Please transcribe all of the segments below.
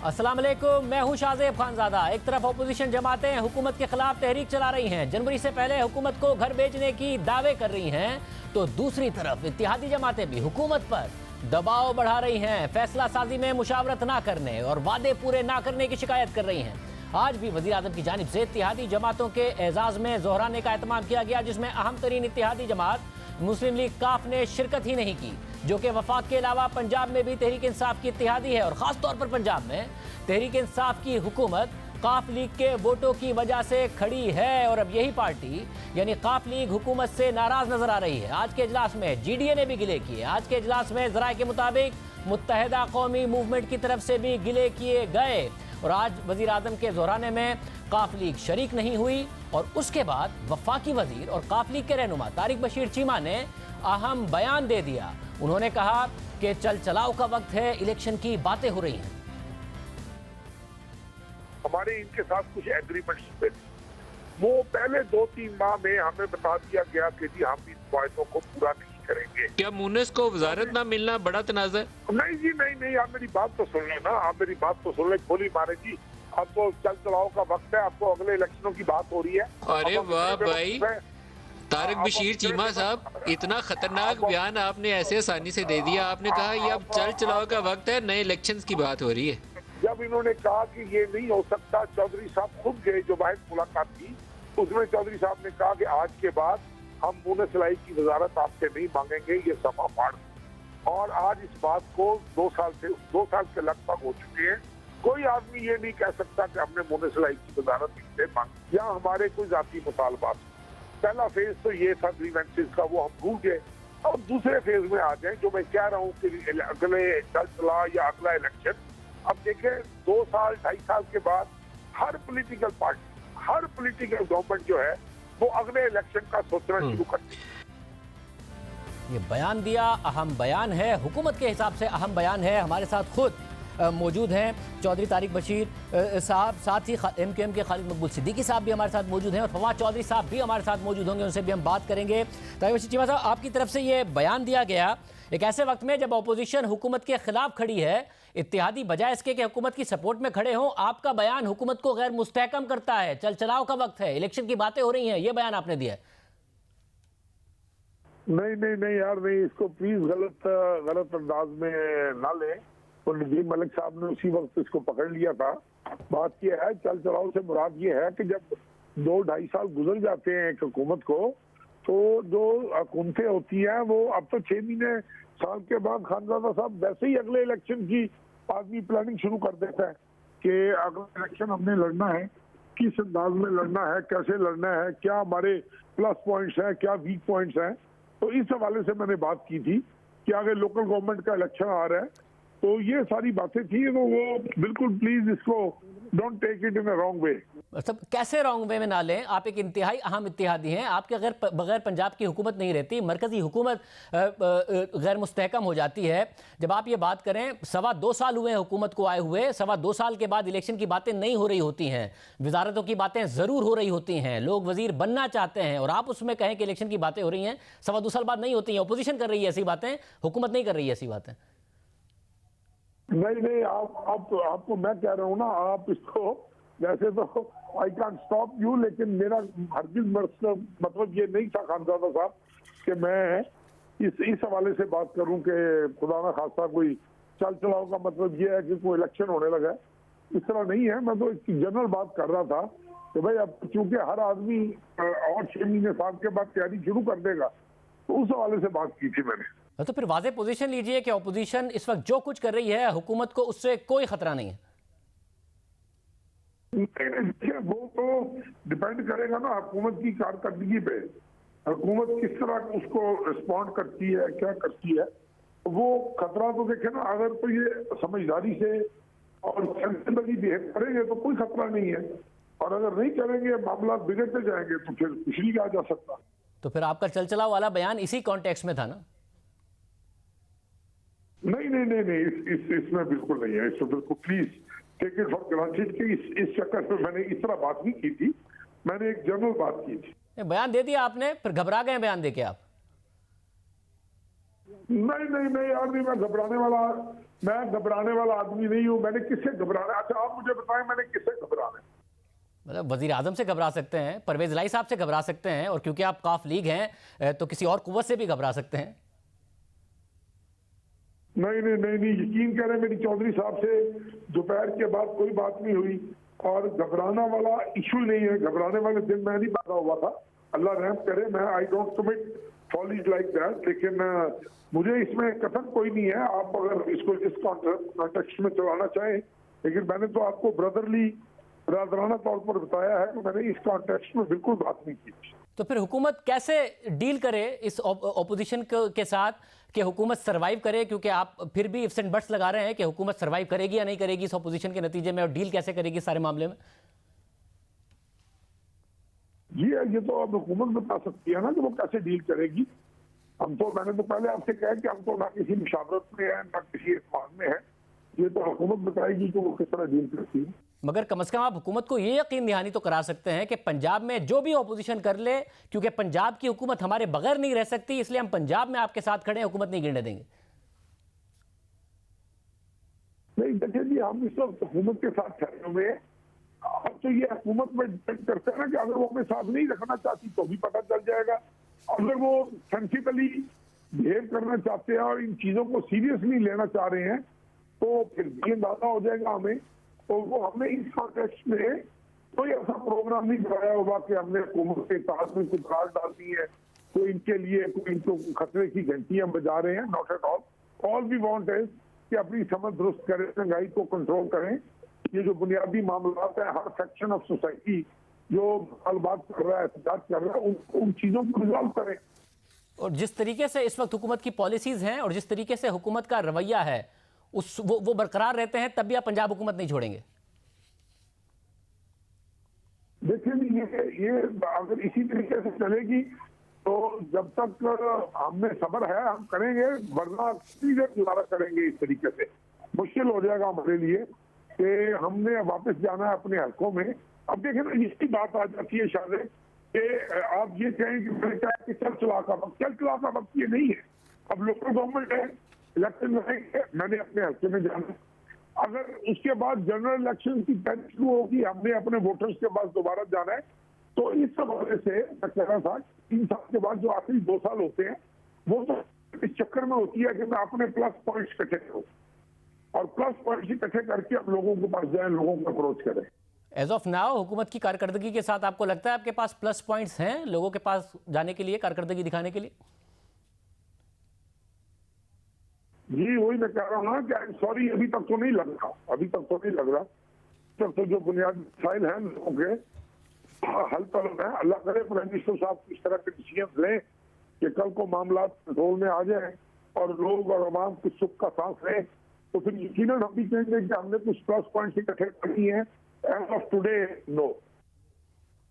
अस्सलाम वालेकुम, मैं हूं शाहजेब खानजादा। एक तरफ अपोजिशन जमातें हुकूमत के खिलाफ तहरीक चला रही हैं, जनवरी से पहले हुकूमत को घर भेजने की दावे कर रही हैं, तो दूसरी तरफ इत्तेहादी जमातें भी हुकूमत पर दबाव बढ़ा रही हैं, फैसला साजी में मुशावरत ना करने और वादे पूरे ना करने की शिकायत कर रही हैं। आज भी वज़ीर आज़म की जानिब से इत्तेहादी जमातों के एजाज़ में ज़ोहराने का एहतमाम किया गया, जिसमें अहम तरीन इत्तेहादी जमात मुस्लिम लीग काफ ने शिरकत ही नहीं की, जो कि वफाक के अलावा पंजाब में भी तहरीक इंसाफ की इत्तेहादी है और ख़ास तौर पर पंजाब में तहरीक इंसाफ की हुकूमत काफ लीग के वोटों की वजह से खड़ी है और अब यही पार्टी यानी काफ लीग हुकूमत से नाराज नजर आ रही है। आज के इजलास में GDA ने भी गिले किए। आज के इजलास में ज़राए के मुताबिक मुत्तहिदा कौमी मूवमेंट की तरफ से भी गिले किए गए और आज वज़ीर आज़म के ज़ोहराने में काफ लीग शरीक नहीं हुई और उसके बाद वफाकी वजीर और काफ लीग के रहनुमा तारिक बशीर चीमा ने अहम बयान दे दिया। उन्होंने कहा कि चल चलाओ का वक्त है, इलेक्शन की बातें हो रही हैं। हमारे इनके साथ कुछ एग्रीमेंट्स पे वो पहले 2-3 माह में हमें बता दिया गया कि जी हम इन वायदों को पूरा नहीं करेंगे। क्या मुन्नस को वजारत ना मिलना बड़ा तनाज़ा है? नहीं जी, नहीं, आप मेरी बात तो सुन ले ना, आप मेरी बात तो सुन ले। गोली मारे जी, अब तो चल चलाओ का वक्त है, आपको अगले इलेक्शनों की बात हो रही है। अरे वाह भाई, तारिक बशीर चीमा साहब, इतना खतरनाक बयान आपने ऐसे आसानी से दे दिया। आपने कहा ये अब चल चलाओ का वक्त है, नए इलेक्शंस की बात हो रही है। जब इन्होंने कहा कि ये नहीं हो सकता, चौधरी साहब खुद गए, जो वाहिद मुलाकात थी उसमें चौधरी साहब ने कहा कि आज के बाद हम मुन्नस लाई की वजारत आपसे नहीं मांगेंगे, ये समा फाड़। और आज इस बात को 2 साल के लगभग हो चुके हैं। कोई आदमी ये नहीं कह सकता कि हमने मुन्नस लाई की वजारत इनसे मांगी या हमारे कोई जाती मुतालबात। पहला फेज तो ये था ग्रीवेंसेस का, वो हम भूल गए। अब दूसरे फेज में आ जाए, जो मैं कह रहा हूँ कि अगले चल चला या अगला इलेक्शन। अब देखें 2 साल 2.5 साल के बाद हर पॉलिटिकल पार्टी, हर पॉलिटिकल गवर्नमेंट जो है वो अगले इलेक्शन का सोचना शुरू करती है। ये बयान दिया, अहम बयान है, हुकूमत के हिसाब से अहम बयान है। हमारे साथ खुद मौजूद हैं चौधरी तारिक बशीर साहब, साथ ही MQM के खालिद मकबूल सिद्दीकी साहब भी हमारे साथ मौजूद हैं और फवाद चौधरी साहब भी हमारे साथ मौजूद होंगे, उनसे भी हम बात करेंगे। तारिक बशीर चीमा साहब, आपकी तरफ से ये बयान दिया गया एक ऐसे वक्त में जब अपोजिशन हुकूमत के खिलाफ खड़ी है, इत्तेहादी बजाय इसके कि हुकूमत की सपोर्ट में खड़े हों, आपका बयान हुकूमत को गैर मुस्तहकम करता है, चल चलाओ का वक्त है, इलेक्शन की बातें हो रही हैं, ये बयान आपने दिया है। नहीं यार, नहीं, इसको प्लीज गलत अंदाज में ना लें। और नजीब मलिक साहब ने उसी वक्त इसको पकड़ लिया था। बात यह है, चल चलाओ से मुराद ये है कि जब 2-2.5 साल गुजर जाते हैं एक हुकूमत को, तो जो हुकूमतें होती हैं वो अब तो 6 महीने साल के बाद खानजादा साहब वैसे ही अगले इलेक्शन की आदमी प्लानिंग शुरू कर देता है कि अगला इलेक्शन हमने लड़ना है, किस अंदाज में लड़ना है, कैसे लड़ना है, क्या हमारे प्लस पॉइंट्स हैं, क्या वीक पॉइंट्स हैं। तो इस हवाले से मैंने बात की थी कि अगर लोकल गवर्नमेंट का इलेक्शन आ रहा है तो ये सारी बातें थी, तो वो बिल्कुल प्लीज इसको don't take it in a wrong way. मतलब कैसे रॉन्ग वे में ना लें, आप एक इंतहाई अहम इत्तेहादी हैं, आपके बगैर पंजाब की हुकूमत नहीं रहती, मरकजी हुकूमत गैर मुस्तहकम हो जाती है। जब आप ये बात करें, 2.25 साल हुए हुकूमत को आए हुए, 2.25 साल के बाद इलेक्शन की बातें नहीं हो रही होती हैं, वजारतों की बातें ज़रूर हो रही होती हैं, लोग वजीर बनना चाहते हैं और आप उसमें कहें कि इलेक्शन की बातें हो रही हैं, 2.25 साल बाद नहीं होती हैं, अपोजिशन कर रही है ऐसी बातें, हुकूमत नहीं कर रही है ऐसी बातें। नहीं, आपको मैं कह रहा हूँ ना, आप इसको वैसे तो आई कैन स्टॉप यू, लेकिन मेरा हरगिज़ मतलब ये नहीं था खानजादा साहब कि मैं इस हवाले से बात करूं कि खुदा ना खास्ता कोई चल चलाओ का मतलब ये है कि कोई इलेक्शन होने लगा है। इस तरह नहीं है। मैं तो एक जनरल बात कर रहा था कि भाई अब चूंकि हर आदमी और 6 महीने साल के बाद तैयारी शुरू कर देगा, तो उस हवाले से बात की थी मैंने। तो फिर वाज़ेह पोजीशन लीजिए कि अपोजिशन इस वक्त जो कुछ कर रही है हुकूमत को उससे कोई खतरा नहीं है। वो तो डिपेंड करेगा ना हुकूमत की कारकर्दगी पे, हुकूमत किस तरह उसको रिस्पॉन्ड करती है, क्या करती है। वो खतरा तो देखे ना, अगर तो ये समझदारी से और सेंसिबली बिहेव करेंगे तो कोई खतरा नहीं है, और अगर नहीं करेंगे, मामला बिगड़ते जाएंगे, तो फिर कुछ नहीं कहा जा सकता। तो फिर आपका चल चलाओ वाला बयान इसी कॉन्टेक्स्ट में था ना? नहीं, इसमें बिल्कुल नहीं है। इसमें बिल्कुल please take it for granted कि इस चक्कर में मैंने इस तरह बात नहीं की थी, मैंने एक जनरल बात की थी। बयान दे दिया आपने, फिर घबरा गए बयान देके आप? नहीं नहीं नहीं यार, नहीं, मैं घबराने वाला आदमी नहीं हूँ। मैंने किससे घबराना? अच्छा आप मुझे बताएं मैंने किससे घबराना है? मतलब वजीर आजम से घबरा सकते हैं, परवेज इलाही साहब से घबरा सकते हैं, और क्योंकि आप काफ लीग हैं तो किसी और कुव्वत से भी घबरा सकते हैं। नहीं नहीं नहीं नहीं, यकीन करें मेरी चौधरी साहब से दोपहर के बाद कोई बात नहीं हुई, और घबराना वाला इशू नहीं है। घबराने वाले दिन मैं नहीं पैदा हुआ था, अल्लाह रहम करे। मैं I don't commit follies like that, लेकिन मुझे इसमें कथन कोई नहीं है। आप अगर इसको इस कॉन्टेक्स्ट में चलाना चाहें, लेकिन मैंने तो आपको ब्रदरली बरादराना तौर पर बताया है कि मैंने इस कॉन्टेक्स्ट में बिल्कुल बात नहीं की। तो फिर हुकूमत कैसे डील करे इस ओपोजिशन के साथ कि हुकूमत सरवाइव करे, क्योंकि आप फिर भी इफ्स एंड बट्स लगा रहे हैं कि हुकूमत सरवाइव करेगी या नहीं करेगी इस ओपोजिशन के नतीजे में, और डील कैसे करेगी सारे मामले में? ये तो अब हुकूमत बता सकती है ना कि वो कैसे डील करेगी। मैंने तो पहले आपसे कहा कि हम तो ना किसी मुशावरत में है ना किसी इत्मीनान में है। ये तो हुकूमत बताएगी कि वो किस तरह डील करती है। मगर कम से कम आप हुकूमत को ये यकीन दहानी तो करा सकते हैं कि पंजाब में जो भी ओपोजिशन कर ले, क्योंकि पंजाब की हुकूमत हमारे बगैर नहीं रह सकती, इसलिए हम पंजाब में आपके साथ खड़े हैं, हुकूमत नहीं गिरने देंगे। नहीं देखिए जी, हम इस वक्त हुकूमत के साथ खड़े हुए हैं। अब तो ये हुकूमत में डिपेंड करता है ना कि अगर वो हमें साथ नहीं रखना चाहती तो भी पता चल जाएगा। अगर वो सेंसिबली बिहेव करना चाहते हैं और इन चीजों को सीरियसली लेना चाह रहे हैं तो फिर भी अंदाजा हो जाएगा हमें। तो वो हमने इस कॉन्टेक्स्ट में कोई ऐसा प्रोग्राम नहीं बनाया होगा कि हमने हुकूमत के साथ में कुछ राज डालनी है, कोई इनके लिए कोई इनको खतरे की घंटियां बजा रहे हैं। Not at all. All we want is कि अपनी समझ दुरुस्त करें, महंगाई को कंट्रोल करें। ये जो बुनियादी मामला है, हर सेक्शन ऑफ सोसाइटी जो बात कर रहा है, एहतजाज कर रहा है, उन चीजों को रिजॉल्व करें। और जिस तरीके से इस वक्त हुकूमत की पॉलिसीज हैं और जिस तरीके से हुकूमत का रवैया है वो बरकरार रहते हैं, तब भी आप पंजाब हुकूमत नहीं छोड़ेंगे? देखिए ये अगर इसी तरीके से चलेगी तो जब तक हमें सब्र है हम करेंगे, वरना सीधे गुजारा करेंगे। इस तरीके से मुश्किल हो जाएगा हमारे लिए कि हमने वापस जाना है अपने हलकों में। अब देखें ना, इसकी बात आ जाती है शायद कि आप ये कहें कि मैंने कहा कि चल चला का वक्त ये नहीं है। अब लोकल गवर्नमेंट है, इलेक्शन रहेंगे, मैंने अपने हल्के में जाना। अगर उसके बाद जनरल इलेक्शन की तैयारी शुरू होगी, हमने अपने वोटर्स के पास दोबारा जाना है। तो इस हवाले से मैं कह रहा था 3 साल के बाद जो आखिरी 2 साल होते हैं वो तो इस चक्कर में होती है कि मैं अपने प्लस पॉइंट्स इकट्ठे करूँ, और प्लस पॉइंट्स इकट्ठे करके अब लोगों के पास जाए, लोगों को अप्रोच करें। एज ऑफ नाउ हुकूमत की कारकर्दगी के साथ आपको लगता है आपके पास प्लस पॉइंट्स हैं लोगों के पास जाने के लिए, कारकर्दगी दिखाने के लिए? जी वही मैं कह रहा हूँ ना कि सॉरी अभी तक तो नहीं लग रहा। तब तो जो बुनियादी मसाइल हैं लोगों के हल तलब है। अल्लाह करे प्राइम मिनिस्टर साहब इस तरह के डिसीजन लें कि कल को मामला कंट्रोल में आ जाए और लोग और आवाम कुछ सुख का सांस लें, तो फिर यकीनन हम भी कहेंगे कि हमने कुछ प्लस पॉइंट्स इकट्ठे कर लिए हैं। As of today no.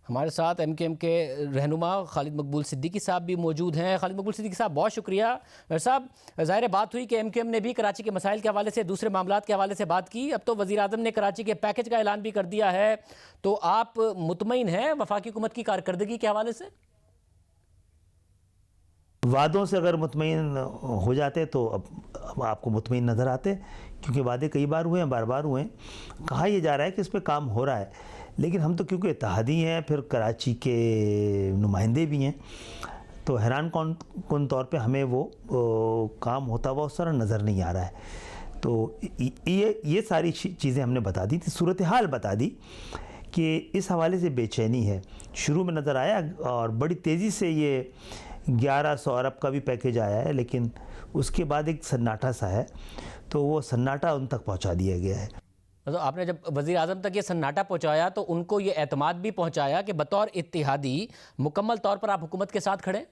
हमारे साथ एमकेएम के रहनुमा खालिद मकबूल सिद्दीकी साहब भी मौजूद हैं। खालिद मकबूल सिद्दीकी साहब बहुत शुक्रिया। साहब ज़ाहिर बात हुई कि एमकेएम ने भी कराची के मसाइल के हवाले से, दूसरे मामलात के हवाले से बात की। अब तो वज़ीर आज़म ने कराची के पैकेज का ऐलान भी कर दिया है, तो आप मुतमईन हैं वफाकी हुकूमत की कारकर्दगी के हवाले से? वादों से अगर मुतमईन हो जाते तो अब आपको मुतमईन नज़र आते, क्योंकि वादे कई बार हुए हैं, बार बार हुए हैं। कहा यह जा रहा है कि इस पर काम हो रहा है, लेकिन हम तो क्योंकि इत्तेहादी हैं, फिर कराची के नुमाइंदे भी हैं, तो हैरान कौन तौर पे हमें वो काम होता हुआ उस तरह नज़र नहीं आ रहा है। तो ये सारी चीज़ें हमने बता दी थी, सूरत हाल बता दी कि इस हवाले से बेचैनी है। शुरू में नज़र आया और बड़ी तेज़ी से ये 1100 अरब का भी पैकेज आया है, लेकिन उसके बाद एक सन्नाटा सा है, तो वो सन्नाटा उन तक पहुंचा दिया गया है। तो आपने जब वज़ीर आज़म तक ये सन्नाटा पहुंचाया तो उनको ये एतमाद भी पहुंचाया कि बतौर इत्तेहादी मुकम्मल तौर पर आप हुकूमत के साथ खड़े?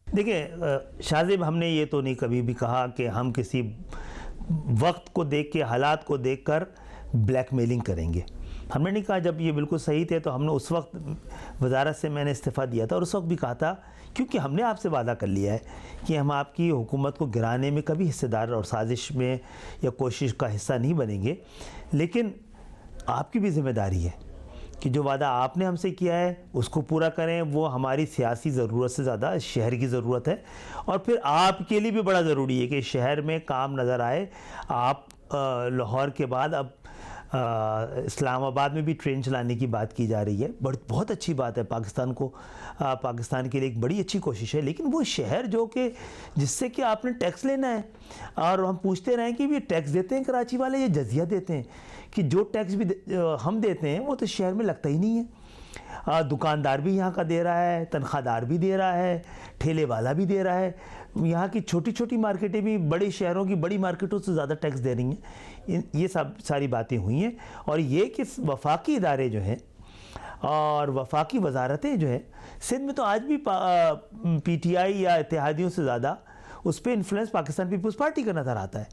देखिए शाहजेब, हमने ये तो नहीं कभी भी कहा कि हम किसी वक्त को देख के, हालात को देखकर ब्लैकमेलिंग करेंगे। हमने नहीं कहा। जब ये बिल्कुल सही थे तो हमने उस वक्त वजारत से मैंने इस्तीफ़ा दिया था, और उस वक्त भी कहा था, क्योंकि हमने आपसे वादा कर लिया है कि हम आपकी हुकूमत को गिराने में कभी हिस्सेदार और साजिश में या कोशिश का हिस्सा नहीं बनेंगे, लेकिन आपकी भी ज़िम्मेदारी है कि जो वादा आपने हमसे किया है उसको पूरा करें। वो हमारी सियासी ज़रूरत से ज़्यादा शहर की ज़रूरत है, और फिर आपके लिए भी बड़ा ज़रूरी है कि शहर में काम नज़र आए। आप लाहौर के बाद अब इस्लामाबाद में भी ट्रेन चलाने की बात की जा रही है। बहुत अच्छी बात है, पाकिस्तान के लिए एक बड़ी अच्छी कोशिश है। लेकिन वो शहर जो कि जिससे कि आपने टैक्स लेना है, और हम पूछते रहें कि ये टैक्स देते हैं कराची वाले या जजिया देते हैं, कि जो टैक्स भी हम देते हैं वो तो शहर में लगता ही नहीं है। दुकानदार भी यहाँ का दे रहा है, तनख्वाहदार भी दे रहा है, ठेले वाला भी दे रहा है। यहाँ की छोटी छोटी मार्केटें भी बड़े शहरों की बड़ी मार्केटों से ज़्यादा टैक्स दे रही हैं। ये सब सारी बातें हुई हैं, और ये कि वफाकी इदारे जो हैं और वफाकी वजारतें जो हैं, सिंध में तो आज भी PTI या इत्तेहादियों से ज़्यादा उस पर इन्फ्लुएंस पाकिस्तान पीपल्स पार्टी का नज़र आता है।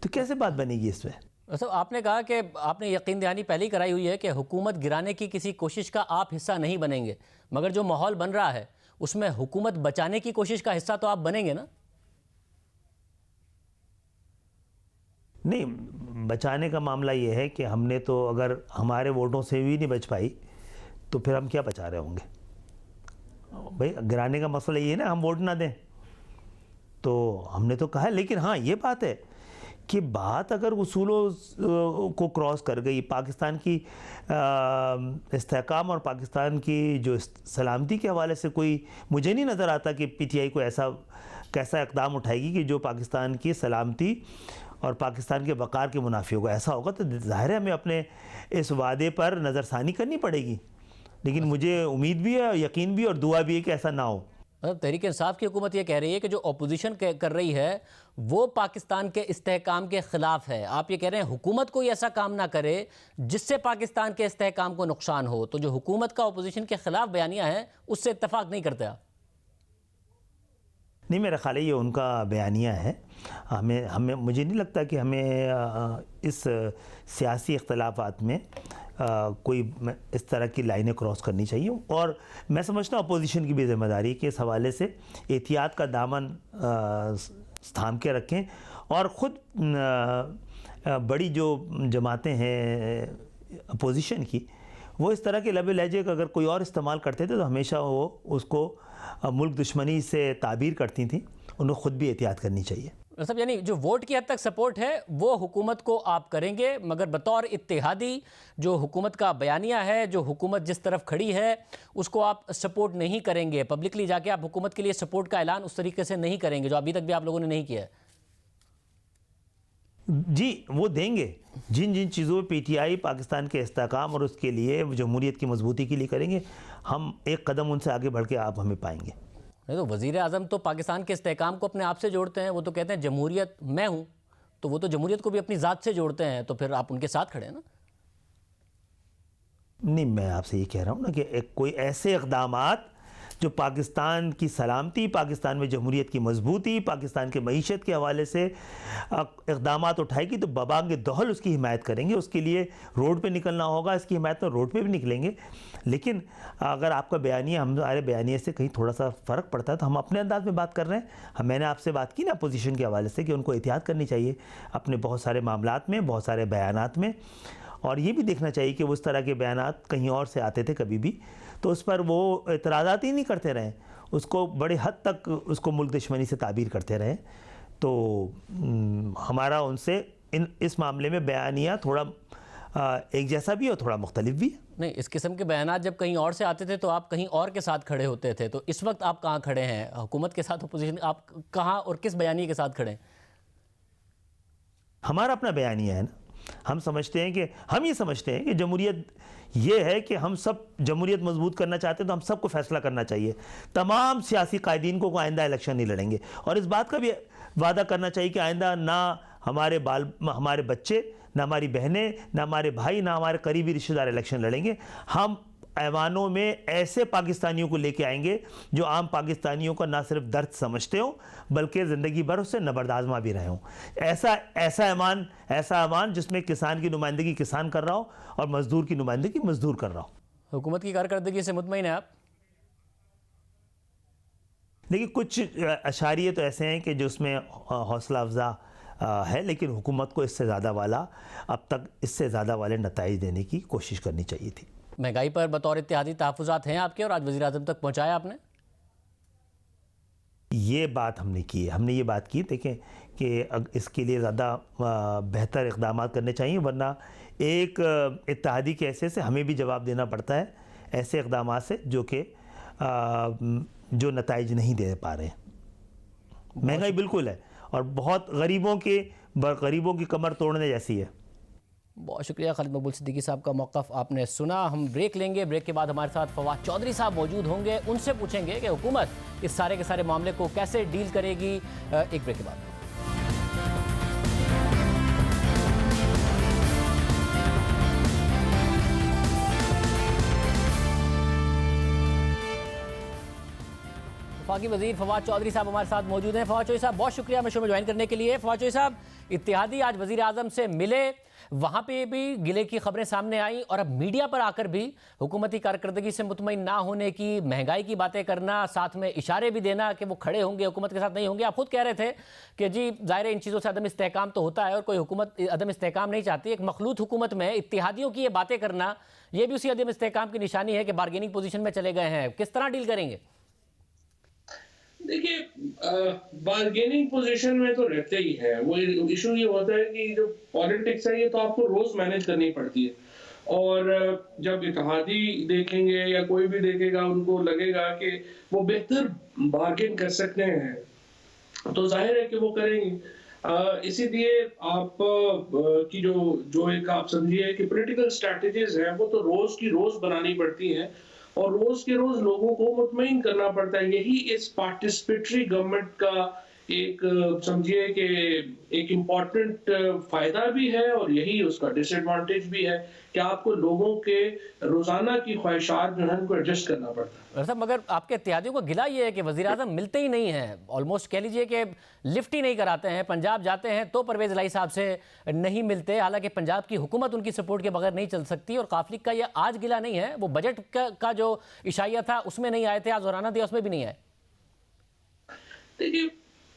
तो कैसे बात बनेगी इस पर? तो आपने कहा कि आपने यकीन दहानी पहले ही कराई हुई है कि हुकूमत गिराने की किसी कोशिश का आप हिस्सा नहीं बनेंगे, मगर जो माहौल बन रहा है उसमें हुकूमत बचाने की कोशिश का हिस्सा तो आप बनेंगे ना? नहीं, बचाने का मामला ये है कि हमने तो अगर हमारे वोटों से भी नहीं बच पाई तो फिर हम क्या बचा रहे होंगे भाई? गिराने का मसला ये है ना, हम वोट ना दें, तो हमने तो कहा है। लेकिन हाँ, ये बात है कि बात अगर उसूलों को क्रॉस कर गई, पाकिस्तान की इस्तेहकाम और पाकिस्तान की जो सलामती के हवाले से, कोई मुझे नहीं नज़र आता कि PTI को कैसा इक़दाम उठाएगी कि जो पाकिस्तान की सलामती और पाकिस्तान के बकार के मुनाफी होगा। ऐसा होगा तो ज़ाहिर है हमें अपने इस वादे पर नज़रसानी करनी पड़ेगी। लेकिन मुझे उम्मीद भी है, यकीन भी और दुआ भी है कि ऐसा ना हो। मतलब तहरीक इंसाफ की हुकूमत ये कह रही है कि जो अपोजिशन कर रही है वो पाकिस्तान के इस्तेहकाम के ख़िलाफ़ है। आप ये कह रहे हैं हुकूमत कोई ऐसा काम ना करे जिससे पाकिस्तान के इस्तेहकाम को नुकसान हो, तो जो हुकूमत का अपोजिशन के ख़िलाफ़ बयानिया है उससे इत्तफाक नहीं करते आप? नहीं, मेरा ख्याल है ये उनका बयानिया है। हमें मुझे नहीं लगता कि हमें इस सियासी इख्तलाफात में कोई इस तरह की लाइनें क्रॉस करनी चाहिए। और मैं समझता हूँ अपोजिशन की भी ज़िम्मेदारी है कि इस हवाले से एहतियात का दामन थाम के रखें, और ख़ुद बड़ी जो जमातें हैं अपोजिशन की, वो इस तरह के लबे लहजे का अगर कोई और इस्तेमाल करते थे तो हमेशा वो उसको मुल्क दुश्मनी से ताबीर करती थी। उन्हें ख़ुद भी एहतियात करनी चाहिए। मतलब यानी जो वोट की हद तक सपोर्ट है वो हुकूमत को आप करेंगे, मगर बतौर इत्तेहादी जो हुकूमत का बयानिया है, जो हुकूमत जिस तरफ खड़ी है उसको आप सपोर्ट नहीं करेंगे। पब्लिकली जाके आप हुकूमत के लिए सपोर्ट का ऐलान उस तरीके से नहीं करेंगे जो अभी तक भी आप लोगों ने नहीं किया है। जी, वो देंगे जिन जिन चीज़ों पर PTI पाकिस्तान के इस्तेहकाम और उसके लिए जमहूरियत की मजबूती के लिए करेंगे, हम एक कदम उनसे आगे बढ़ के आप हमें पाएंगे। नहीं तो वज़ीर आज़म तो पाकिस्तान के इस्तेहकाम को अपने आप से जोड़ते हैं। वो तो कहते हैं जमहूरियत मैं हूँ, तो वो तो जमहूरियत को भी अपनी ज़ात से जोड़ते हैं, तो फिर आप उनके साथ खड़े हैं ना? नहीं, मैं आपसे ये कह रहा हूँ ना कि कोई ऐसे इक़दामात जो पाकिस्तान की सलामती, पाकिस्तान में जमहूरियत की मजबूती, पाकिस्तान के मईशत के हवाले से इक़दामात उठाएगी तो बबांग दहल उसकी हिमायत करेंगे। उसके लिए रोड पे निकलना होगा, इसकी हिमायत में रोड पे भी निकलेंगे। लेकिन अगर आपका बयानिया हमारे बयानिए से कहीं थोड़ा सा फ़र्क पड़ता है तो हम अपने अंदाज में बात कर रहे हैं। मैंने आपसे बात की ना अपोजिशन के हवाले से कि उनको एहतियात करनी चाहिए अपने बहुत सारे मामलात में, बहुत सारे बयानात में, और ये भी देखना चाहिए कि उस तरह के बयानात कहीं और से आते थे कभी भी तो उस पर वो एतराज़ात ही नहीं करते रहे, उसको बड़े हद तक उसको मुल्क दुश्मनी से ताबीर करते रहे। तो हमारा उनसे इस मामले में बयानिया थोड़ा एक जैसा भी और थोड़ा मुख्तलिफ भी है। नहीं, इस किस्म के बयानात जब कहीं और से आते थे तो आप कहीं और के साथ खड़े होते थे, तो इस वक्त आप कहाँ खड़े हैं? हुकूमत के साथ, अपोजिशन, आप कहाँ और किस बयानी के साथ खड़े हैं? हमारा अपना बयानिया है ना। हम ये समझते हैं कि जमहूरियत ये है कि हम सब जमहूरियत मजबूत करना चाहते हैं तो हम सबको फैसला करना चाहिए। तमाम सियासी कायदीन को आइंदा इलेक्शन नहीं लड़ेंगे, और इस बात का भी वादा करना चाहिए कि आइंदा ना हमारे बच्चे, ना हमारी बहनें, ना हमारे भाई, ना हमारे करीबी रिश्तेदार इलेक्शन लड़ेंगे। हम ऐवानों में ऐसे पाकिस्तानियों को लेके आएंगे जो आम पाकिस्तानियों का ना सिर्फ दर्द समझते हों बल्कि ज़िंदगी भर उससे नबरदाज़मा भी रहे हों। ऐसा ऐवान जिसमें किसान की नुमाइंदगी किसान कर रहा हो और मज़दूर की नुमाइंदगी मज़दूर कर रहा हो। हुकूमत की कारकर्दगी से मुतमईन है आप? देखिए, कुछ अशारिये तो ऐसे हैं कि जो उसमें हौसला अफजा है, लेकिन हुकूमत को इससे ज़्यादा वाले नताइज देने की कोशिश करनी चाहिए थी। महंगाई पर बतौर इत्तेहादी तहफ़्फ़ुज़ात हैं आपके और आज वज़ीर आज़म तक पहुँचाया आपने? ये बात हमने की है, हमने ये बात की देखें कि इसके लिए ज़्यादा बेहतर इक़दाम करने चाहिए, वरना एक इत्तेहादी के ऐसे से हमें भी जवाब देना पड़ता है ऐसे इक़दाम से जो नताइज नहीं दे पा रहे हैं। महंगाई बिल्कुल है और बहुत गरीबों की कमर तोड़ने जैसी है। बहुत शुक्रिया खालिद मकबूल सिद्दीकी साहब का मौक़िफ़ आपने सुना। हम ब्रेक लेंगे, ब्रेक के बाद हमारे साथ फवाद चौधरी साहब मौजूद होंगे, उनसे पूछेंगे कि हुकूमत इस सारे के सारे मामले को कैसे डील करेगी। एक ब्रेक के बाद। वफाकी वज़ीर फवाद चौधरी साहब हमारे साथ मौजूद हैं। फवाद चौधरी साहब बहुत शुक्रिया हमें शो में ज्वाइन करने के लिए। फवाद चौधरी साहब, इत्तेहादी आज वज़ीर आज़म से मिले, वहाँ पे भी गिले की खबरें सामने आई और अब मीडिया पर आकर भी हुकूमती कारकर्दगी से मुतमईन ना होने की, महंगाई की बातें करना, साथ में इशारे भी देना कि वो खड़े होंगे, हुकूमत के साथ नहीं होंगे। आप खुद कह रहे थे कि जी ज़ाहिर है इन चीज़ों से अदम इस्तेहकाम तो होता है और कोई हुकूमत अदम इस्तेहकाम नहीं चाहती। एक मखलूत हुकूमत में इत्तेहादियों की ये बातें करना, ये भी उसी अदम इस्तेहकाम की निशानी है कि बारगेनिंग पोजीशन में चले गए हैं। किस तरह डील करेंगे? देखिए, बार्गेनिंग पोजीशन में तो रहते ही है। वो इशू ये होता है कि जो पॉलिटिक्स है ये तो आपको रोज मैनेज करनी पड़ती है और जब इत्तेहादी देखेंगे या कोई भी देखेगा, उनको लगेगा कि वो बेहतर बार्गेन कर सकते हैं तो जाहिर है कि वो करेंगे। इसीलिए आप की जो एक आप समझिए कि पॉलिटिकल स्ट्रैटेजीज है वो तो रोज की रोज बनानी पड़ती हैं और रोज के रोज लोगों को मुतमईन करना पड़ता है। यही इस पार्टिसिपेटरी गवर्नमेंट का एक समझिए कि एक इम्पॉर्टेंट फायदा भी है और यही उसका डिसएडवांटेज भी है कि आपको लोगों के रोजाना की ख्वाहिशात जो है उनको एडजस्ट करना पड़ता है। साहब, मगर आपके इत्तेहादियों को गिला ये है कि वज़ीर आज़म मिलते ही नहीं हैं, ऑलमोस्ट कह लीजिए कि लिफ्ट ही नहीं कराते हैं। पंजाब जाते हैं तो परवेज़ इलाही साहब से नहीं मिलते, हालांकि पंजाब की हुकूमत उनकी सपोर्ट के बगैर नहीं चल सकती। और काफिल का ये आज गिला नहीं है, वो बजट का जो इशाया था उसमें नहीं आए थे, आज वराना दिया उसमें भी नहीं आए। देखिए,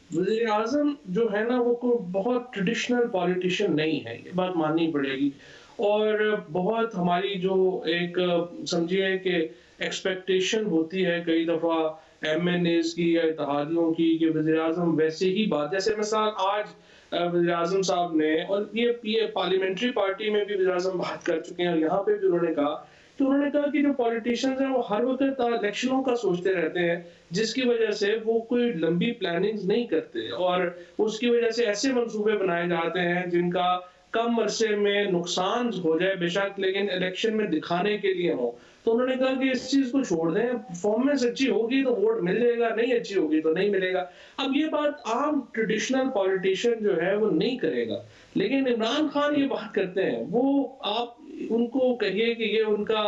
वज़ीर आज़म जो है ना वो कोई बहुत ट्रेडिशनल पॉलिटिशियन नहीं है, ये बात माननी पड़ेगी। और बहुत हमारी जो एक समझिए कि एक्सपेक्टेशन होती है कई दफ़ा MNAs की या इत्तेहादियों की कि वज़ीर आज़म वैसे ही बात, जैसे मिसाल आज वज़ीर आज़म साहब ने, और ये पार्लियामेंट्री पार्टी में भी वज़ीर आज़म बात कर चुके हैं और यहाँ पे भी उन्होंने कहा कि जो पॉलिटिशियंस हैं वो हर वक्त इलेक्शनों का सोचते रहते हैं, जिसकी वजह से वो कोई लंबी प्लानिंग्स नहीं करते और उसकी वजह से ऐसे मंसूबे बनाए जाते हैं जिनका कम अरसे में नुकसान हो जाए बेशक, लेकिन इलेक्शन में दिखाने के लिए हो। तो उन्होंने कहा कि इस चीज को छोड़ दें, परफॉर्मेंस अच्छी होगी तो वोट मिल जाएगा, नहीं अच्छी होगी तो नहीं मिलेगा। अब ये बात आम ट्रेडिशनल पॉलिटिशियन जो है वो नहीं करेगा, लेकिन इमरान खान ये बात करते हैं। वो आप उनको कहिए कि ये उनका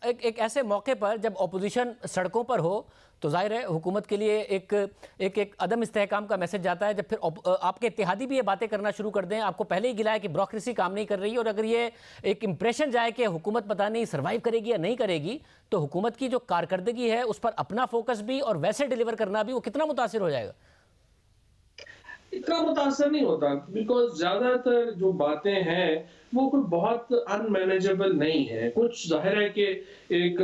एक ऐसे मौके पर जब ऑपोजिशन सड़कों पर हो तो जाहिर है हुकूमत के लिए एक अदम इस्तेहकाम का मैसेज जाता है। जब फिर आपके इत्तेहादी भी ये बातें करना शुरू कर दें, आपको पहले ही गिलाया कि ब्यूरोक्रेसी काम नहीं कर रही है, और अगर ये एक इंप्रेशन जाए कि हुकूमत पता नहीं सर्वाइव करेगी या नहीं करेगी, तो हुकूमत की जो कारकर्दगी है उस पर अपना फोकस भी और वैसे डिलीवर करना भी वो कितना मुतासिर हो जाएगा? इतना मुतासर नहीं होता, बिकॉज ज्यादातर जो बातें हैं वो कोई बहुत अनमैनेजेबल नहीं है। कुछ जाहिर है कि एक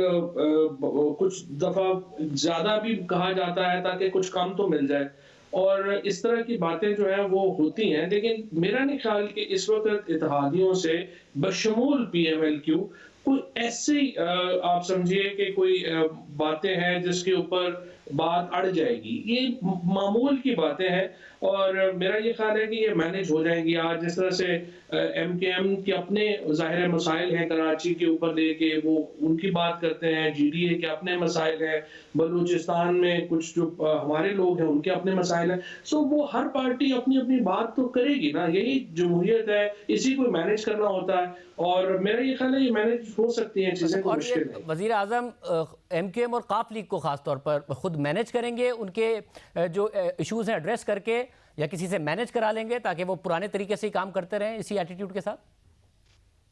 कुछ दफा ज्यादा भी कहा जाता है ताकि कुछ कम तो मिल जाए, और इस तरह की बातें जो है वो होती हैं। लेकिन मेरा नहीं ख्याल कि इस वक्त इत्तेहादियों से बशमूल PMLQ कोई ऐसी आप समझिए कि कोई बातें हैं जिसके ऊपर बात अड़ जाएगी। ये मामूल की बातें हैं और मेरा ये ख्याल है कि ये मैनेज हो जाएंगी। आज जिस तरह से MKM के अपने ज़ाहिर मसाइल हैं, कराची के ऊपर लेके वो उनकी बात करते हैं, GDA के अपने मसाइल हैं, बलूचिस्तान में कुछ जो हमारे लोग हैं उनके अपने मसाइल हैं। सो वो हर पार्टी अपनी अपनी बात तो करेगी ना, यही जमहूरियत है, इसी को मैनेज करना होता है और मेरा ये ख्याल है ये मैनेज हो सकती हैं चीज़ें। तो मुश्किल है। वज़ीर आज़म MKM और काफ लीग को खास तौर पर खुद मैनेज करेंगे, उनके जो इश्यूज हैं एड्रेस करके, या किसी से मैनेज करा लेंगे ताकि वो पुराने तरीके से ही काम करते रहें इसी एटीट्यूड के साथ?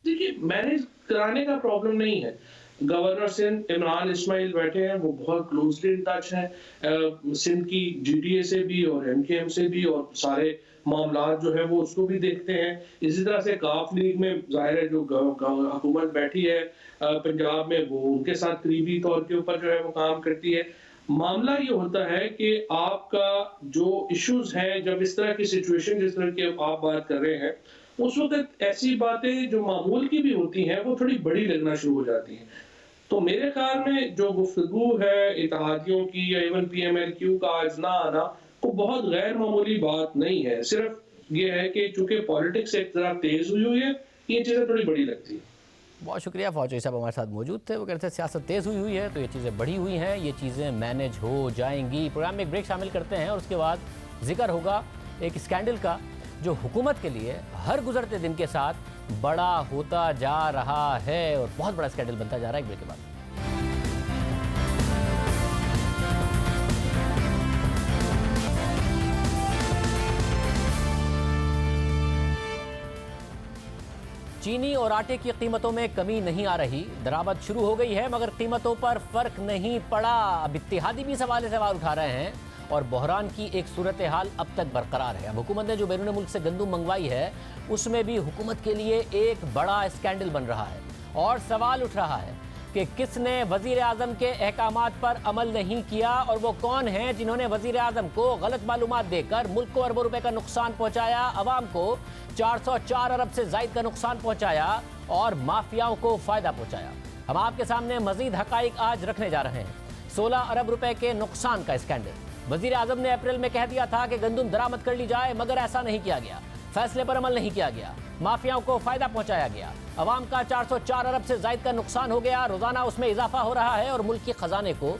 देखिए, मैनेज कराने का प्रॉब्लम नहीं है, गवर्नर सिंध इमरान इस्माइल बैठे हैं, वो बहुत क्लोजली इन टच हैं सिंध की जीटीए से भी और एमकेएम से भी, और सारे मामला जो है वो उसको भी देखते हैं। इसी तरह से काफ लीग में जाहिर है जो हुकूमत बैठी है पंजाब में, वो उनके साथ करीबी तौर के ऊपर जो है वो काम करती है। मामला ये होता है कि आपका जो इश्यूज हैं, जब इस तरह की सिचुएशन जिस तरह की आप बात कर रहे हैं, उस वक्त ऐसी बातें जो मामूल की भी होती हैं वो थोड़ी बड़ी लगना शुरू हो जाती हैं। तो मेरे ख्याल में जो गुफ्तगू है इत्तेहादियों की या इवन पीएमएलक्यू का आज ना आना, वो बहुत गैर मामूली बात नहीं है। सिर्फ ये है कि चूंकि पॉलिटिक्स एक तरह तेज हुई है, ये चीज़ें थोड़ी बड़ी लगती है। बहुत शुक्रिया, फौजी साहब हमारे साथ मौजूद थे। वो कहते हैं सियासत तेज़ हुई है तो ये चीज़ें बढ़ी हुई हैं, ये चीज़ें मैनेज हो जाएंगी। प्रोग्राम में एक ब्रेक शामिल करते हैं और उसके बाद जिक्र होगा एक स्कैंडल का जो हुकूमत के लिए हर गुजरते दिन के साथ बड़ा होता जा रहा है और बहुत बड़ा स्कैंडल बनता जा रहा है। एक ब्रेक के बाद चीनी और आटे की कीमतों में कमी नहीं आ रही, दरामद शुरू हो गई है मगर कीमतों पर फर्क नहीं पड़ा। अब इत्तेहादी भी सवाल उठा रहे हैं और बहरान की एक सूरत हाल अब तक बरकरार है। अब हुकूमत ने जो बैरून मुल्क से गंदम मंगवाई है उसमें भी हुकूमत के लिए एक बड़ा स्कैंडल बन रहा है और सवाल उठ रहा है कि किसने वजीर आजम के अहकामात पर अमल नहीं किया और वो कौन हैं जिन्होंने वजीर आजम को गलत मालूमात देकर मुल्क को अरबों रुपए का नुकसान पहुंचाया, अवाम को 404 अरब से जायद का नुकसान पहुंचाया और माफियाओं को फायदा पहुंचाया। हम आपके सामने मजीद हकाइक आज रखने जा रहे हैं। 16 अरब रुपए के नुकसान का स्कैंडल। वजीर आजम ने अप्रैल में कह दिया था कि गंदम दरामद कर ली जाए मगर ऐसा नहीं किया गया, फैसले पर अमल नहीं किया गया, माफियाओं को फायदा पहुंचाया गया, अवाम का 404 अरब से जायद का नुकसान हो गया, रोजाना उसमें इजाफा हो रहा है और मुल्क के खजाने को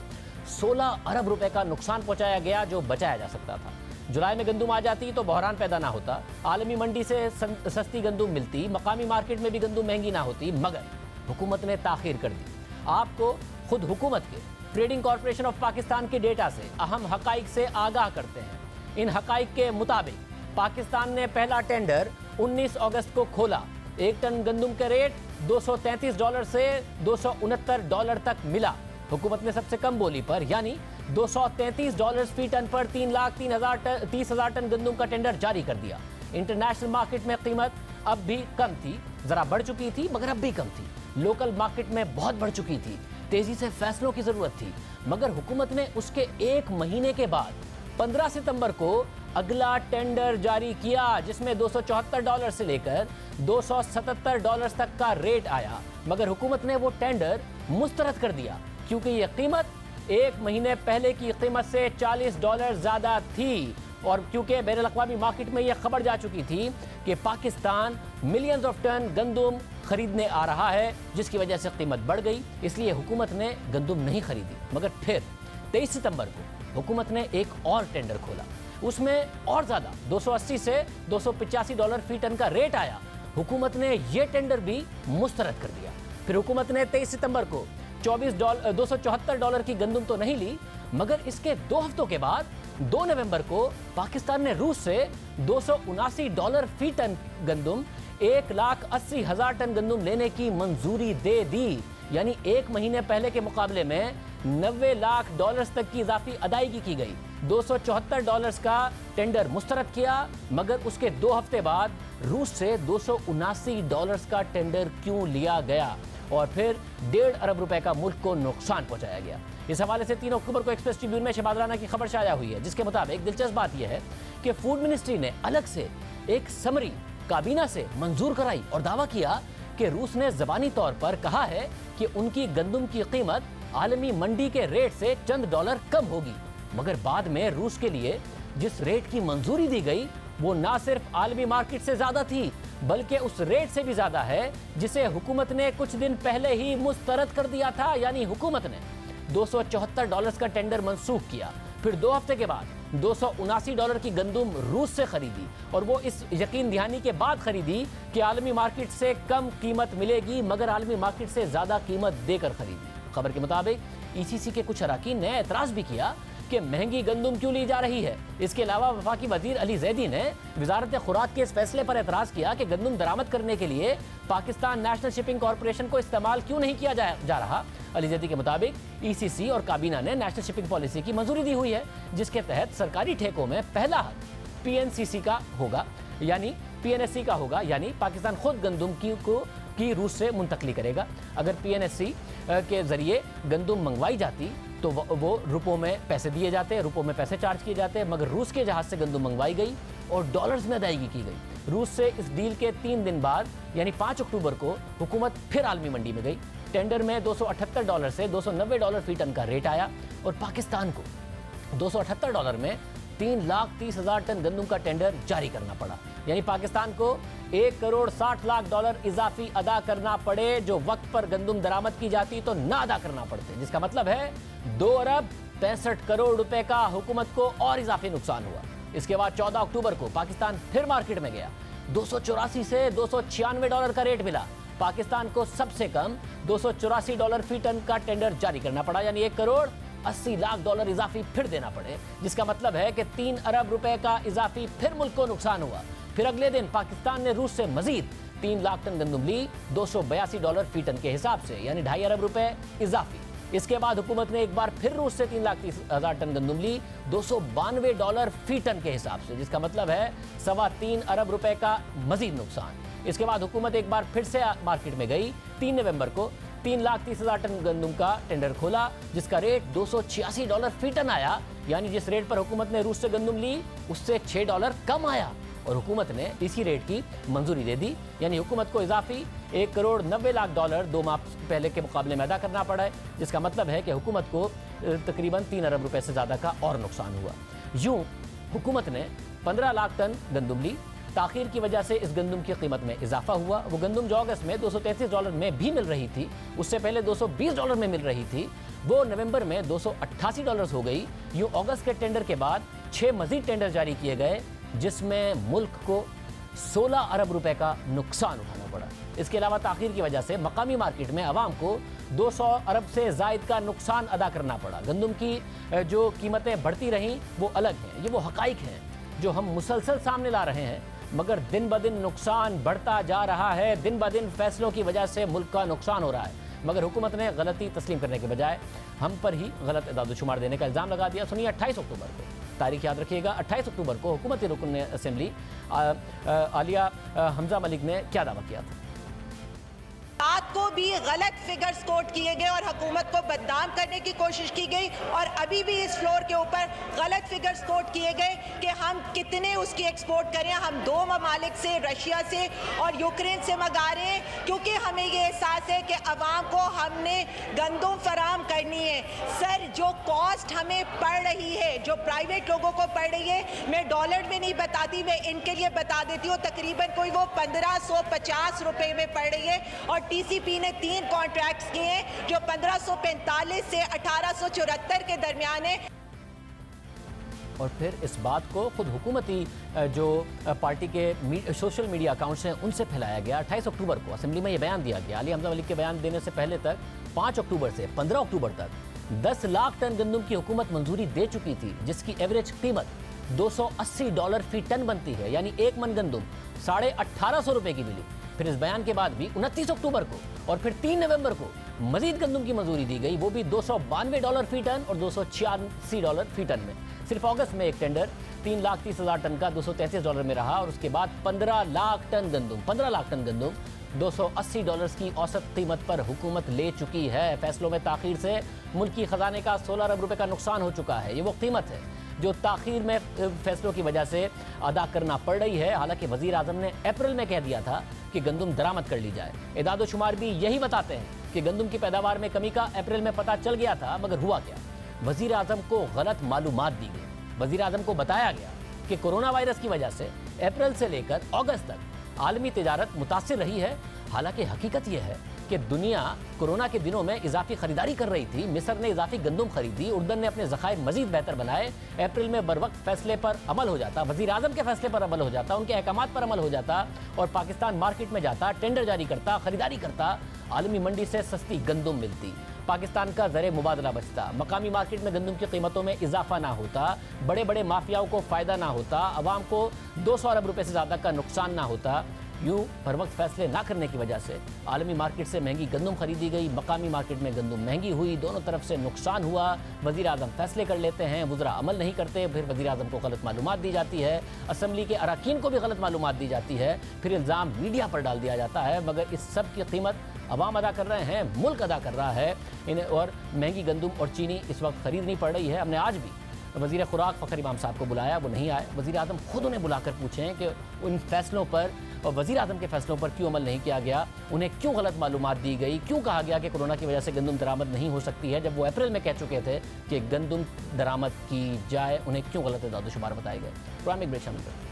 16 अरब रुपए का नुकसान पहुंचाया गया जो बचाया जा सकता था। जुलाई में गंदम आ जाती तो बहरान पैदा ना होता, आलमी मंडी से सस्ती गंदम मिलती, मकामी मार्केट में भी गंदम महंगी ना होती, मगर हुकूमत ने ताखीर कर दी। आपको खुद हुकूमत के ट्रेडिंग कॉरपोरेशन ऑफ पाकिस्तान के डेटा से अहम हकाइक से आगाह करते हैं। इन हकाइक के मुताबिक पाकिस्तान ने पहला टेंडर 19 अगस्त को खोला। एक टन गंदम का रेट $233 से $269 तक मिला। हुकूमत ने सबसे कम बोली पर यानी $233 फी टन पर 3,30,000 टन गंदम का टेंडर जारी कर दिया। इंटरनेशनल मार्केट में कीमत अब भी कम थी, जरा बढ़ चुकी थी मगर अब भी कम थी। लोकल मार्केट में बहुत बढ़ चुकी थी, तेजी से फैसलों की जरूरत थी, मगर हुकूमत ने उसके एक महीने के बाद 15 सितंबर को अगला टेंडर जारी किया जिसमें $274 से लेकर $277 तक का रेट आया, मगर हुकूमत ने वो टेंडर मुस्तरद कर दिया क्योंकि ये कीमत एक महीने पहले की कीमत से $40 ज्यादा थी और क्योंकि बैनुल अक़वामी मार्केट में यह खबर जा चुकी थी कि पाकिस्तान मिलियंस ऑफ टन गंदम खरीदने आ रहा है जिसकी वजह से कीमत बढ़ गई, इसलिए हुकूमत ने गंदम नहीं खरीदी। मगर फिर 23 सितंबर को हुकूमत ने एक और टेंडर खोला, उसमें और ज़्यादा $280 से $285 फी टन का रेट आया। हुकूमत ने यह टेंडर भी मुस्तरद कर दिया। फिर हुकूमत ने 23 सितंबर को $274 की गंदम तो नहीं ली, मगर इसके 2 हफ्तों के बाद 2 नवंबर को पाकिस्तान ने रूस से $279 फी टन गंदम 1,80,000 टन गंदम लेने की मंजूरी दे दी। यानी एक महीने पहले के मुकाबले में $90 लाख तक की इजाफी अदायगी की गई। $274 का टेंडर मुस्तरद किया, मगर उसके 2 हफ्ते बाद रूस से $279 का टेंडर क्यों लिया गया और फिर 1.5 अरब रुपए का मुल्क को नुकसान पहुंचाया गया। इस हवाले से 3 अक्टूबर को एक्सप्रेस ट्रिब्यून में शहबाज राना की खबर शाया हुई है जिसके मुताबिक दिलचस्प बात यह है कि फूड मिनिस्ट्री ने अलग से एक समरी काबीना से मंजूर कराई और दावा किया कि रूस ने ज़बानी तौर पर कहा है कि उनकी गंदम की कीमत आलमी मंडी के रेट से चंद डॉलर कम होगी, मगर बाद में रूस के लिए जिस रेट की मंजूरी दी गई वो ना सिर्फ आलमी मार्केट से ज्यादा थी बल्कि उस रेट से भी ज्यादा है जिसे हुकूमत ने कुछ दिन पहले ही मुस्तरद कर दिया था। यानी हुकूमत ने $274 का टेंडर मंसूख किया, फिर 2 हफ्ते के बाद $279 की गंदम रूस से खरीदी और वो इस यकीन दहानी के बाद खरीदी कि आलमी मार्केट से कम कीमत मिलेगी, मगर आलमी मार्केट से ज्यादा कीमत देकर खरीदी। खबर के मुताबिक ईसीसी के कुछ अरकान ने एतराज भी किया कि महंगी गंदुम क्यों ली जा रही है। इसके अलावा वफाकी वजीर अली जैदी ने वजारत खुराक के इस फैसले पर एतराज किया कि गंदुम दरामद करने के लिए पाकिस्तान नेशनल शिपिंग कॉरपोरेशन को इस्तेमाल क्यों नहीं किया जा रहा। अली जैदी के मुताबिक ईसीसी और काबीना ने नेशनल शिपिंग पॉलिसी की मंजूरी दी हुई है, जिसके तहत सरकारी ठेकों में पहला हक पीएनसीसी का होगा, यानी पीएनएससी का होगा, यानी पाकिस्तान खुद गंदुम की रूस से मुंतकली करेगा। अगर पीएनएससी के जरिए गंदुम मंगवाई जाती तो वो रुपयों में पैसे दिए जाते, रुपयों में पैसे चार्ज किए जाते, मगर रूस के जहाज से गंदुम मंगवाई गई और डॉलर्स में अदायगी की गई। रूस से इस डील के 3 दिन बाद यानी 5 अक्टूबर को हुकूमत फिर आलमी मंडी में गई। टेंडर में $278 से $290 फी टन का रेट आया और पाकिस्तान को $278 में 3,30,000 टन गंदुम का टेंडर जारी करना पड़ा। यानी पाकिस्तान को $1,60,00,000 इजाफी अदा करना पड़े, जो वक्त पर गंदुम दरामद की जाती तो ना अदा करना पड़ते, जिसका मतलब है 2 अरब 65 करोड़ रुपए का हुकूमत को और इजाफी नुकसान हुआ। इसके बाद 14 अक्टूबर को पाकिस्तान फिर मार्केट में गया। $284 से $296 का रेट मिला। पाकिस्तान को सबसे कम $284 फी टन का टेंडर जारी करना पड़ा, यानी $1,80,00,000 इजाफी फिर देना पड़े, जिसका मतलब है कि 3 अरब रुपए का इजाफी फिर मुल्क को नुकसान हुआ। फिर अगले दिन पाकिस्तान ने रूस से मजीद 3 लाख टन गंदुम ली $282 फी टन के हिसाब से, यानी 2.5 अरब रुपए इजाफी। इसके बाद हुकूमत ने एक बार फिर रूस से 3,30,000 टन गंदुम ली $292 फी टन के हिसाब से, जिसका मतलब है 3.25 अरब रुपए का मजीद नुकसान। इसके बाद हुकूमत एक बार फिर से मार्केट में गई। 3 नवंबर को 3,30,000 टन गंदुम का टेंडर खोला, जिसका रेट $286 फी टन आया, यानी जिस रेट पर हुकूमत ने रूस से गंदुम ली उससे $6 कम आया और हुकूमत ने इसी रेट की मंजूरी दे दी। यानी हुकूमत को इजाफी $1,90,00,000 2 माह पहले के मुकाबले में अदा करना पड़ा है, जिसका मतलब है कि हुकूमत को तकरीबन 3 अरब रुपए से ज़्यादा का और नुकसान हुआ। यूं हुकूमत ने 15 लाख टन गंदुम ली। ताखीर की वजह से इस गंदुम की कीमत में इजाफा हुआ। वो गंदुम जो अगस्त में $233 में भी मिल रही थी, उससे पहले $220 में मिल रही थी, वो नवंबर में $288 हो गई। यूं अगस्त के टेंडर के बाद 6 मजीद टेंडर जारी किए गए, जिसमें मुल्क को 16 अरब रुपए का नुकसान उठाना पड़ा। इसके अलावा ताखीर की वजह से मकामी मार्केट में आवाम को 200 अरब से जायद का नुकसान अदा करना पड़ा। गंदुम की जो कीमतें बढ़ती रहीं वो अलग हैं, ये वो हकाइक हैं जो हम मुसलसल सामने ला रहे हैं, मगर दिन ब दिन नुकसान बढ़ता जा रहा है। दिन ब दिन फैसलों की वजह से मुल्क का नुकसान हो रहा है, मगर हुकूमत ने गलती तस्लीम करने के बजाय हम पर ही गलत इदाद-ओ-शुमार देने का इल्ज़ाम लगा दिया। सुनिए 28 अक्टूबर को, तारीख याद रखिएगा, 28 अक्टूबर को हुकूमती रुकन असेंबली आलिया हमजा मलिक ने क्या दावा किया था। रात को भी गलत फिगर्स कोट किए गए और हुकूमत को बदनाम करने की कोशिश की गई, और अभी भी इस फ्लोर के ऊपर गलत फिगर्स कोट किए गए कि हम कितने उसकी एक्सपोर्ट करें। हम 2 ममालिक से, रशिया से और यूक्रेन से मंगा रहे हैं, क्योंकि हमें ये एहसास है कि अवाम को हमने गंदुम फराम करनी है। सर, जो कॉस्ट हमें पड़ रही है, जो प्राइवेट लोगों को पड़ रही है, मैं डॉलर में नहीं बताती, मैं इनके लिए बता देती हूँ, तकरीबन कोई वो 1550 रुपए में पड़ रही है। और टीसीपी ने 3 कॉन्ट्रैक्ट्स किए हैं जो 1545 से 1874 के दरमियान है। और फिर इस बात को खुद हुकूमती जो पार्टी के सोशल मीडिया अकाउंट्स हैं उनसे फैलाया गया। 28 अक्टूबर को असेंबली में ये बयान दिया गया। अली हमजा मलिक के बयान देने से पहले तक 5 अक्टूबर से 15 अक्टूबर तक 10 लाख टन गंदुम की हुकूमत मंजूरी दे चुकी थी, जिसकी एवरेज कीमत $280 फी टन बनती है, यानी 1 मन गंदुम 1850 रुपए की मिली। फिर इस बयान के बाद भी 29 अक्टूबर को और फिर 3 नवंबर को मजीद गंदुम की मंजूरी दी गई, वो भी $292 फी टन और $286 फी टन में। सिर्फ अगस्त में एक टेंडर 3,30,000 टन का $233 में रहा और उसके बाद 15 लाख टन गंदुम $280 की औसत कीमत पर हुकूमत ले चुकी है। फैसलों में ताखीर से मुल्की खजाने का 16 अरब रुपए का नुकसान हो चुका है। ये वो कीमत है जो ताखीर में फैसलों की वजह से अदा करना पड़ रही है। हालांकि वजीर आजम ने अप्रैल में कह दिया था कि गंदुम दरामद कर ली जाए। इदाद-ओ-शुमार भी यही बताते हैं कि गंदुम की पैदावार में कमी का अप्रैल में पता चल गया था, मगर हुआ क्या? वजीर आजम को गलत मालूमात दी गई। वजीर आजम को बताया गया कि कोरोना वायरस की वजह से अप्रैल से लेकर अगस्त तक आलमी तिजारत मुतासिर रही है। हालांकि हकीकत यह है कि दुनिया कोरोना के दिनों में इजाफी खरीदारी कर रही थी। मिस्र ने इजाफी गंदुम खरीदी, उर्दन ने अपने ज़खायर मजीद बेहतर बनाए। अप्रैल में बर वक्त फैसले पर अमल हो जाता, वजीर आजम के फैसले पर अमल हो जाता, उनके अहकामात पर अमल हो जाता और पाकिस्तान मार्केट में जाता, टेंडर जारी करता, खरीदारी करता, आलमी मंडी से सस्ती गंदुम मिलती। पाकिस्तान का ज़र मुबादला बचता, मकामी मार्केट में गंदम की कीमतों में इजाफा ना होता, बड़े बड़े माफियाओं को फ़ायदा ना होता, आवाम को 200 अरब रुपए से ज़्यादा का नुकसान ना होता। यूँ हर वक्त फैसले ना करने की वजह से आलमी मार्केट से महंगी गंदम खरीदी गई, मकामी मार्केट में गंदम महंगी हुई, दोनों तरफ से नुकसान हुआ। वज़ीर आज़म फैसले कर लेते हैं, वज़रा अमल नहीं करते, फिर वज़ीर आज़म को गलत मालूमात दी जाती है, असम्बली के अरकान को भी गलत मालूमात दी जाती है, फिर इल्ज़ाम मीडिया पर डाल दिया जाता है। मगर इस सब की कीमत अवाम अदा कर रहे हैं, मुल्क अदा कर रहा है इन्हें। और महंगी गंदम और चीनी इस वक्त खरीदनी पड़ रही है। हमने आज भी वज़ीर खुराक फ़खर इमाम साहब को बुलाया, वो नहीं आए। वज़ीर आज़म खुद उन्हें बुलाकर पूछें कि उन फैसलों पर और वज़ीर आज़म के फैसलों पर क्यों अमल नहीं किया गया, उन्हें क्यों गलत मालूमात दी गई, क्यों कहा गया कि कोरोना की वजह से गंदम दरामद नहीं हो सकती है, जब वो अप्रैल में कह चुके थे कि गंदम दरामद की जाए, उन्हें क्यों गलत इदाद-ओ-शुमार बताए गए। प्रोग्राम एक ब्रेक शामिल करें।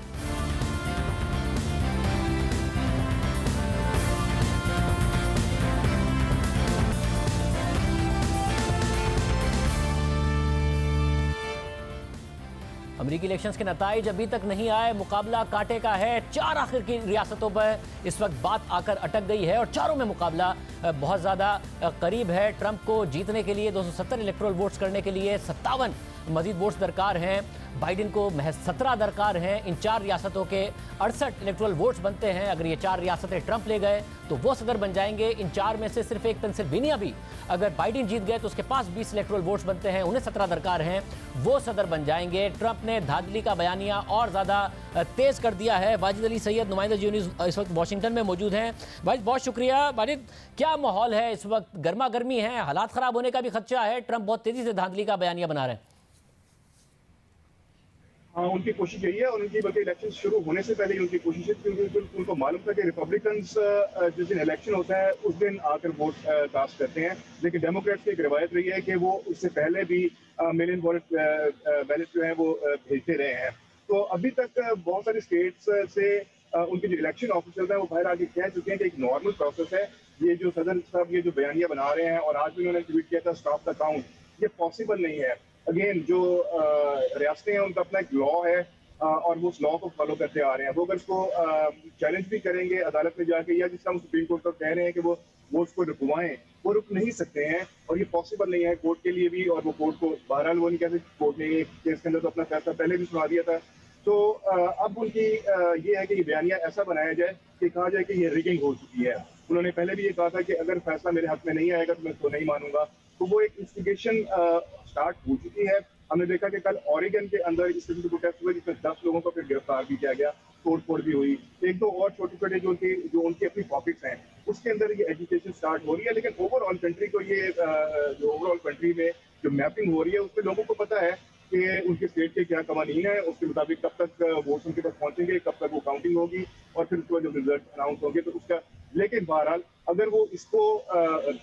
अमेरिकी इलेक्शंस के नताइज अभी तक नहीं आए, मुकाबला कांटे का है। 4 आखिर की रियासतों पर इस वक्त बात आकर अटक गई है और चारों में मुकाबला बहुत ज़्यादा करीब है। ट्रंप को जीतने के लिए 270 इलेक्टोरल वोट्स करने के लिए 57 मजीद वोट्स दरकार हैं। बाइडेन को महज 17 दरकार हैं। इन 4 रियासतों के 68 इलेक्टोरल वोट्स बनते हैं। अगर ये 4 रियासतें ट्रंप ले गए तो वो सदर बन जाएंगे। इन 4 में से सिर्फ एक पेंसिल्वेनिया भी अगर बाइडेन जीत गए तो उसके पास 20 इलेक्टोरल वोट्स बनते हैं, उन्हें 17 दरकार हैं, वो सदर बन जाएंगे। ट्रंप ने धांधली का बयानिया और ज़्यादा तेज कर दिया है। वाजिद अली सैयद नुमाइंदा जी न्यूज़ इस वक्त वाशिंगटन में मौजूद हैं। वाजिद, बहुत शुक्रिया। वाजिद, क्या माहौल है इस वक्त? गर्मा गर्मी है, हालात ख़राब होने का भी खदशा है, ट्रंप बहुत तेज़ी से धांधली का बयानिया बना रहे हैं। हाँ, उनकी कोशिश यही है और उनकी बल्कि इलेक्शन शुरू होने से पहले ही उनकी कोशिश है, क्योंकि उनको मालूम था कि रिपब्लिकन्स जिस दिन इलेक्शन होता है उस दिन आकर वोट कास्ट करते हैं। लेकिन डेमोक्रेट्स की एक रवायत रही है कि वो उससे पहले भी मिलियन बैलेट जो है वो भेजते रहे हैं। तो अभी तक बहुत सारी स्टेट्स से उनके जो इलेक्शन ऑफिसर्स हैं वो बाहर आके कह चुके हैं कि एक नॉर्मल प्रोसेस है। ये जो सदर साहब ये जो बयानिया बना रहे हैं और आज भी उन्होंने ट्वीट किया था स्टॉप द काउंट, ये पॉसिबल नहीं है। अगेन जो रियासतें हैं उनका अपना एक लॉ है और वो उस लॉ को फॉलो करते आ रहे हैं। वो अगर उसको चैलेंज भी करेंगे अदालत में जाके, या जिस तरह सुप्रीम कोर्ट को कह रहे हैं कि वो उसको रुकवाएं, वो रुक नहीं सकते हैं और ये पॉसिबल नहीं है कोर्ट के लिए भी। और वो कोर्ट को बहरहाल वो नहीं कहते, कोर्ट ने ये केस के अंदर तो अपना फैसला पहले भी सुना दिया था। तो अब उनकी ये है कि ये बयानिया ऐसा बनाया जाए कि कहा जाए कि ये रिगिंग हो चुकी है। उन्होंने पहले भी ये कहा था कि अगर फैसला मेरे हक में नहीं आएगा तो मैं इसको नहीं मानूंगा। तो वो एक इन्वेस्टिगेशन स्टार्ट हो चुकी है। हमने देखा कि कल ऑरिगन के अंदर इस किस्म के प्रोटेस्ट हुए जिसमें 10 लोगों को फिर गिरफ्तार भी किया गया, तोड़फोड़ भी हुई। एक दो और छोटे छोटे जो उनकी अपनी पॉकेट्स हैं उसके अंदर ये एजुकेशन स्टार्ट हो रही है। लेकिन ओवरऑल कंट्री को ये जो ओवरऑल कंट्री में जो मैपिंग हो रही है उसमें लोगों को पता है कि उनके स्टेट के क्या कवानीन है, उसके मुताबिक कब तक वोट्स उनके पास पहुंचेंगे, कब तक वो काउंटिंग होगी और फिर उसके बाद जब रिजल्ट अनाउंस होंगे तो उसका। लेकिन बहरहाल अगर वो इसको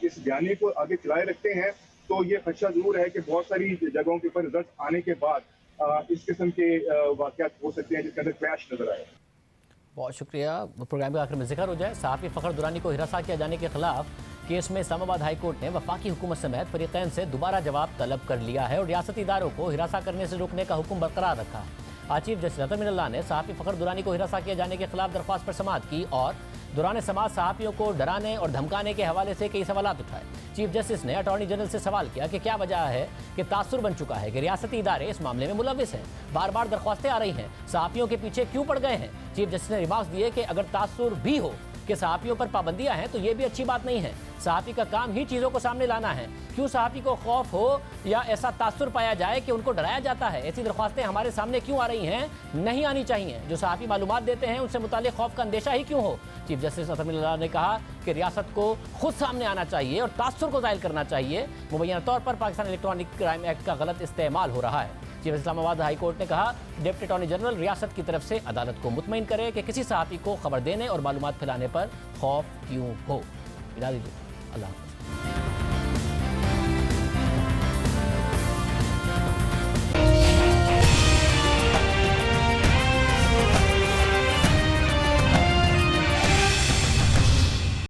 इस बयानी को आगे चलाए रखते हैं तो ये खदशा जरूर है कि बहुत सारी जगहों के ऊपर रिजल्ट आने के बाद इस किस्म के वाकयात हो सकते हैं जिसके अंदर क्रैश नजर आए। बहुत शुक्रिया। प्रोग्राम के आखिर में जिक्र हो जाए, सहाफ़ी फ़खर दुरानी को हिरासत किए जाने के खिलाफ केस में इस्लामाबाद हाई कोर्ट ने वफाकी हुकूमत समेत फरीक़ैन से दोबारा जवाब तलब कर लिया है और रियासती इदारों को हिरासत करने से रोकने का हुक्म बरकरार रखा है। आज चीफ जस्टिस अतर मिनल्लाह ने सहाफ़ी फ़खर दुरानी को हिरासत किए जाने के खिलाफ दरख्वास्त पर समाअत की और दौरान समाअत सहाफ़ियों को डराने और धमकाने के हवाले से कई सवालात उठाए। चीफ जस्टिस ने अटॉर्नी जनरल से सवाल किया कि क्या वजह है कि तासुर बन चुका है कि रियासती इदारे इस मामले में मुलविस हैं, बार बार दरख्वास्तें आ रही हैं, सहाफ़ियों के पीछे क्यों पड़ गए हैं। चीफ जस्टिस ने रिमार्क्स दिए कि अगर तासुर भी हो कि सहाफ़ियों पर पाबंदियां हैं तो ये भी अच्छी बात नहीं है। सहाफ़ी का काम ही चीज़ों को सामने लाना है। क्यों सहाफ़ी को खौफ हो या ऐसा तासुर पाया जाए कि उनको डराया जाता है, ऐसी दरख्वास्तें हमारे सामने क्यों आ रही हैं? नहीं आनी चाहिए। जो सहाफ़ी मालूमात देते हैं उनसे मुताल्लिक़ खौफ का अंदेशा ही क्यों हो। चीफ जस्टिस अतर मिनल्लाह ने कहा कि रियासत को खुद सामने आना चाहिए और तासुर को ज़ाहिर करना चाहिए। मुबैना तौर पर पाकिस्तान इलेक्ट्रॉनिक क्राइम एक्ट का गलत इस्तेमाल हो रहा है। चीफ इस्लामाबाद हाई कोर्ट ने कहा डिप्टी अटॉर्नी जनरल रियासत की तरफ से अदालत को मुतमईन करे कि किसी सहाफ़ी को खबर देने और मालूमात फैलाने पर खौफ क्यों हो। इजाज़त दीजिए। अल्लाह।